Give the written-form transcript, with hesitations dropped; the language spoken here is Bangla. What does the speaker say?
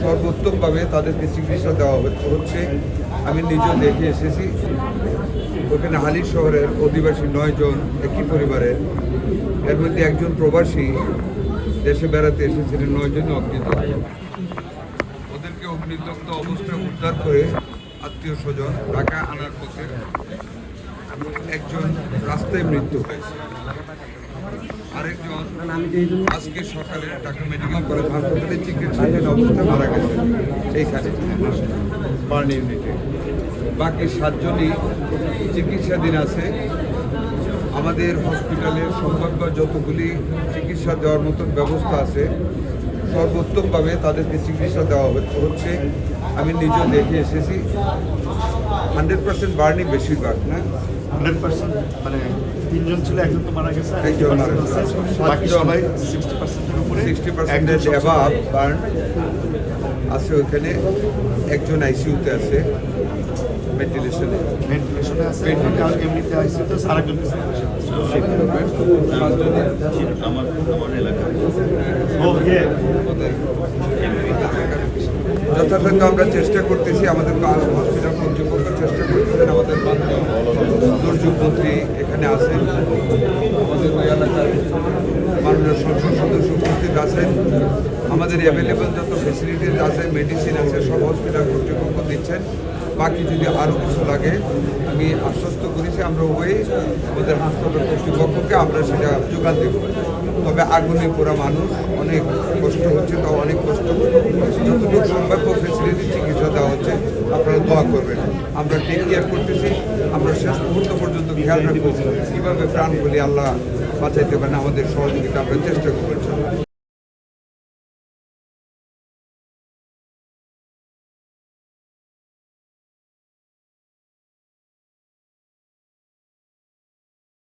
সর্বোত্তমভাবে তাদেরকে চিকিৎসা দেওয়া হচ্ছে। আমি নিজেও দেখে এসেছি। ওখানে হালি শহরের অধিবাসী 9 জন একই পরিবারের, এর মধ্যে একজন প্রবাসী দেশে বেড়াতে এসেছিলেন। 9 জন অগ্নিদগ্ধ। ওদেরকে অগ্নিদগ্ধ অবস্থায় উদ্ধার করে আত্মীয় স্বজন ঢাকা আনার পথে একজন রাস্তায় মৃত্যু হয়েছে, আরেকজন আজকে সকালে ঢাকা মেডিকেল কলেজ হাসপাতালে চিকিৎসাধীন অবস্থায় মারা গেছে এইখানে বার্ন ইউনিটে। বাকি 7 জনই চিকিৎসাধীন আছে। আমাদের হসপিটালের সম্ভাব্য যতগুলি চিকিৎসা দেওয়ার মতন ব্যবস্থা আছে সর্বোত্তমভাবে তাদেরকে চিকিৎসা দেওয়া হচ্ছে। আমি নিজেও দেখে এসেছি। 100% বার্নই বেশিরভাগ না, 100% মানে 3 জন ছিল, একজন তো মারা গেছে, একজন মারা গেছে, বাকি সবাই 60%-এর উপরে, 60% অ্যাবাভ বার্ন আছে। ওখানে একজন আইসিইউতে আছে, ভেন্টিলেশনে আছে, আর এমনিতে আইসিইউতে আরেকজন আমার এলাকা। যথাসাধ্য আমরা চেষ্টা করতেছি, আমাদের হসপিটাল কর্তৃপক্ষ চেষ্টা করতেছেন। আমাদের দুর্যোগ মন্ত্রী এখানে আছেন, আমাদের ওই এলাকার মাননীয় সংসদ সদস্য উপস্থিত আছেন। আমাদের অ্যাভেলেবেল যত ফেসিলিটিস আছে, মেডিসিন আছে, সব হসপিটাল কর্তৃপক্ষ দিচ্ছেন। বাকি যদি আরও কিছু লাগে আমি আশ্বস্ত করেছি, আমরা ওই আমাদের হাসপাতাল কর্তৃপক্ষকে আমরা সেটা যোগান দেব। তবে আগুনে পোড়া মানুষ অনেক কষ্ট হচ্ছে, তাও অনেক কষ্ট, যতটুকু সম্ভাব্য ফেসিলিটি চিকিৎসা দেওয়া হচ্ছে। আপনারা দোয়া করবেন, আমরা টেক কেয়ার করতেছি। আমরা শেষ মুহূর্ত পর্যন্ত খেয়াল রাখবো কীভাবে প্রাণ বলি আল্লাহ বাঁচাইতে পারেন। আমাদের সহযোগিতা আমরা চেষ্টা করবো।